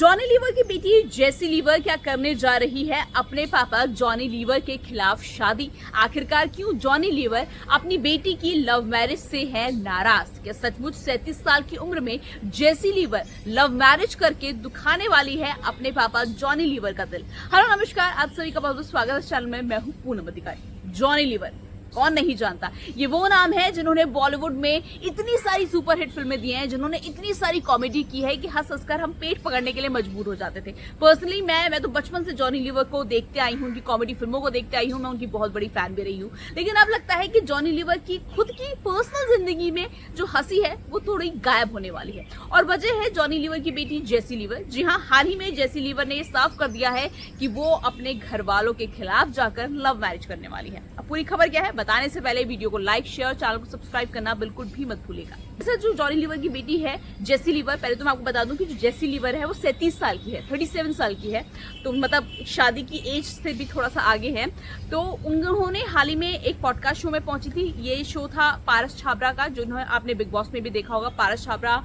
Johnny liver की बेटी जेसी liver क्या करने जा रही है अपने पापा जॉनी लीवर के खिलाफ शादी। आखिरकार क्यों जॉनी लीवर अपनी बेटी की लव मैरिज से है नाराज? क्या सचमुच 37 साल की उम्र में जेसी लीवर लव मैरिज करके दुखाने वाली है अपने पापा जॉनी लीवर का दिल? हेलो नमस्कार, आप सभी का बहुत बहुत स्वागत है इस चैनल में। मैं हूं पूनम अधिकारी। जॉनी लीवर कौन नहीं जानता, ये वो नाम है जिन्होंने बॉलीवुड में इतनी सारी सुपरहिट फिल्में दी हैं, जिन्होंने इतनी सारी कॉमेडी की है कि हंस हंसकर हम पेट पकड़ने के लिए मजबूर हो जाते थे। पर्सनली मैं तो बचपन से जॉनी लीवर को देखते आई हूँ, उनकी कॉमेडी फिल्मों को देखते आई हूँ, मैं उनकी बहुत बड़ी फैन भी रही हूँ। लेकिन अब लगता है कि जॉनी लीवर की खुद की पर्सनल जिंदगी में जो हंसी है वो थोड़ी गायब होने वाली है, और वजह है जॉनी लीवर की बेटी जेसी लीवर। जी हाँ, हाल ही में जेसी लीवर ने साफ कर दिया है कि वो अपने घर वालों के खिलाफ जाकर लव मैरिज करने वाली है। अब पूरी खबर क्या है बताने से पहले वीडियो को लाइक, शेयर, चैनल को सब्सक्राइब करना बिल्कुल भी मत भूलिएगा। जैसे जो जॉनी लीवर की बेटी है जेसी लीवर, पहले तो मैं आपको बता दूं कि जो जेसी लीवर है वो 37 साल की है, 37 साल की है, तो मतलब शादी की एज से भी थोड़ा सा आगे है। तो उन्होंने हाल ही में एक पॉडकास्ट शो में पहुंची थी। ये शो था पारस छाबरा का, जो आपने बिग बॉस में भी देखा होगा। पारस छाबरा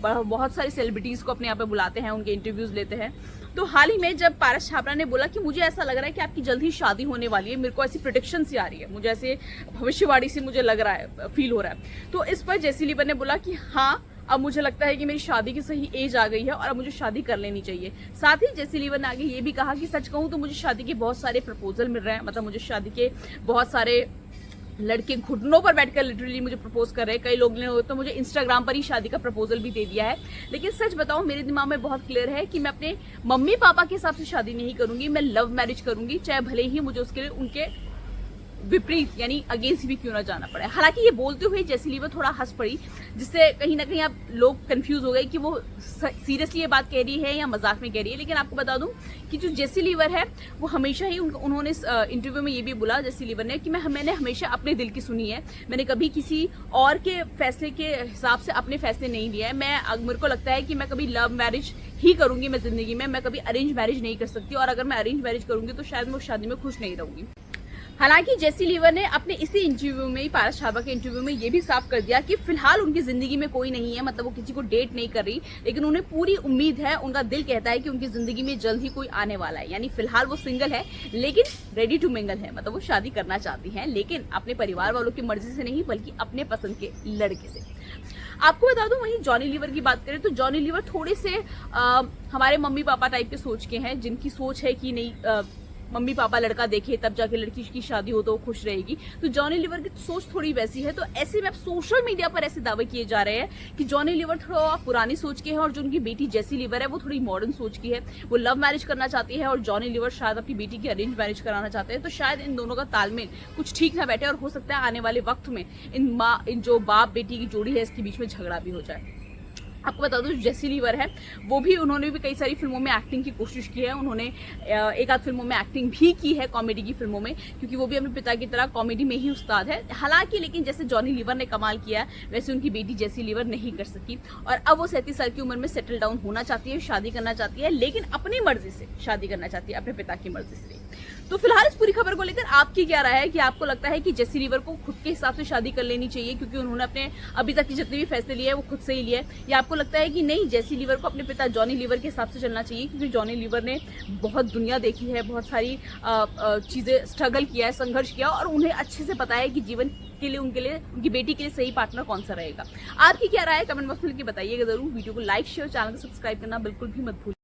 बहुत सारी सेलिब्रिटीज को अपने यहाँ पे बुलाते हैं, उनके इंटरव्यूज लेते हैं। तो हाल ही में जब पारस छाबरा ने बोला कि मुझे ऐसा लग रहा है कि आपकी जल्द ही शादी होने वाली है, मेरे को ऐसी प्रेडिक्शन सी आ रही है, मुझे ऐसे भविष्यवाणी से मुझे लग रहा है, फील हो रहा है। तो इस पर जेसी लीवर ने बोला कि हाँ, अब मुझे लगता है कि मेरी शादी की सही एज आ गई है और अब मुझे शादी कर लेनी चाहिए। साथ ही जेसी लीवर ने आगे ये भी कहा कि सच कहूं तो मुझे शादी के बहुत सारे प्रपोजल मिल रहे हैं, मतलब मुझे शादी के बहुत सारे लड़के घुटनों पर बैठकर लिटरली मुझे प्रपोज कर रहे हैं। कई लोग ने तो मुझे इंस्टाग्राम पर ही शादी का प्रपोजल भी दे दिया है। लेकिन सच बताऊं, मेरे दिमाग में बहुत क्लियर है कि मैं अपने मम्मी पापा के हिसाब से शादी नहीं करूंगी, मैं लव मैरिज करूंगी, चाहे भले ही मुझे उसके लिए उनके विपरीत यानी अगेंस्ट भी क्यों ना जाना पड़े। हालांकि ये बोलते हुए जेसी लीवर थोड़ा हंस पड़ी, जिससे कहीं ना कहीं आप लोग कंफ्यूज हो गए कि वो सीरियसली ये बात कह रही है या मजाक में कह रही है। लेकिन आपको बता दूं कि जो जेसी लीवर है वो हमेशा ही उन्होंने इंटरव्यू में ये भी बोला जेसी लीवर ने कि मैंने हमेशा अपने दिल की सुनी है, मैंने कभी किसी और के फैसले के हिसाब से अपने फैसले नहीं लिए है। मेरे को लगता है कि मैं कभी लव मैरिज ही करूंगी मैं जिंदगी में, मैं कभी अरेंज मैरिज नहीं कर सकती, और अगर मैं अरेंज मैरिज करूंगी तो शायद मैं उस शादी में खुश नहीं रहूंगी। हालांकि जेसी लीवर ने अपने इसी इंटरव्यू में, पारस छाबरा के इंटरव्यू में ये भी साफ कर दिया कि फिलहाल उनकी जिंदगी में कोई नहीं है, मतलब वो किसी को डेट नहीं कर रही, लेकिन उन्हें पूरी उम्मीद है, उनका दिल कहता है कि उनकी जिंदगी में जल्द ही कोई आने वाला है। यानी फिलहाल वो सिंगल है लेकिन रेडी टू मिंगल है, मतलब वो शादी करना चाहती हैं, लेकिन अपने परिवार वालों की मर्जी से नहीं बल्कि अपने पसंद के लड़के से। आपको बता दूं, वहीं जॉनी लीवर की बात करें तो जॉनी लीवर थोड़े से हमारे मम्मी पापा टाइप के सोच के हैं, जिनकी सोच है कि नहीं मम्मी पापा लड़का देखे तब जाके लड़की की शादी हो तो वो खुश रहेगी। तो जॉनी लीवर की सोच थोड़ी वैसी है। तो ऐसे में अब सोशल मीडिया पर ऐसे दावे किए जा रहे हैं कि जॉनी लीवर थोड़ा पुरानी सोच के है और जो उनकी बेटी जेसी लीवर है वो थोड़ी मॉडर्न सोच की है। वो लव मैरिज करना चाहती है और जॉनी लीवर शायद अपनी बेटी की अरेंज मैरिज कराना चाहते हैं। तो शायद इन दोनों का तालमेल कुछ ठीक ना बैठे, और हो सकता है आने वाले वक्त में इन जो बाप बेटी की जोड़ी है इसके बीच में झगड़ा भी हो जाए। आपको बता दूं, जेसी लीवर है वो भी, उन्होंने भी कई सारी फिल्मों में एक्टिंग की कोशिश की है, उन्होंने एक आध फिल्मों में एक्टिंग भी की है, कॉमेडी की फिल्मों में, क्योंकि वो भी अपने पिता की तरह कॉमेडी में ही उस्ताद है। हालांकि लेकिन जैसे जॉनी लीवर ने कमाल किया है वैसे उनकी बेटी जेसी लीवर नहीं कर सकी, और अब वो 37 साल की उम्र में सेटल डाउन होना चाहती है, शादी करना चाहती है, लेकिन अपनी मर्जी से शादी करना चाहती है, अपने पिता की मर्जी से। तो फिलहाल इस पूरी खबर को लेकर आपकी क्या राय है? कि आपको लगता है कि जेसी लीवर को खुद के हिसाब से शादी कर लेनी चाहिए क्योंकि उन्होंने अपने अभी तक के जितने भी फैसले लिए वो खुद से ही लिए, या आपको लगता है कि नहीं, जेसी लीवर को अपने पिता जॉनी लीवर के हिसाब से चलना चाहिए क्योंकि जॉनी लीवर ने बहुत दुनिया देखी है, बहुत सारी चीजें स्ट्रगल किया है, संघर्ष किया, और उन्हें अच्छे से पता है कि जीवन के लिए उनकी बेटी के लिए सही पार्टनर कौन सा रहेगा? आपकी क्या राय है? कमेंट बॉक्स में लिख के बताइएगा जरूर। वीडियो को लाइक, शेयर, चैनल को सब्सक्राइब करना बिल्कुल भी मत भूलिए।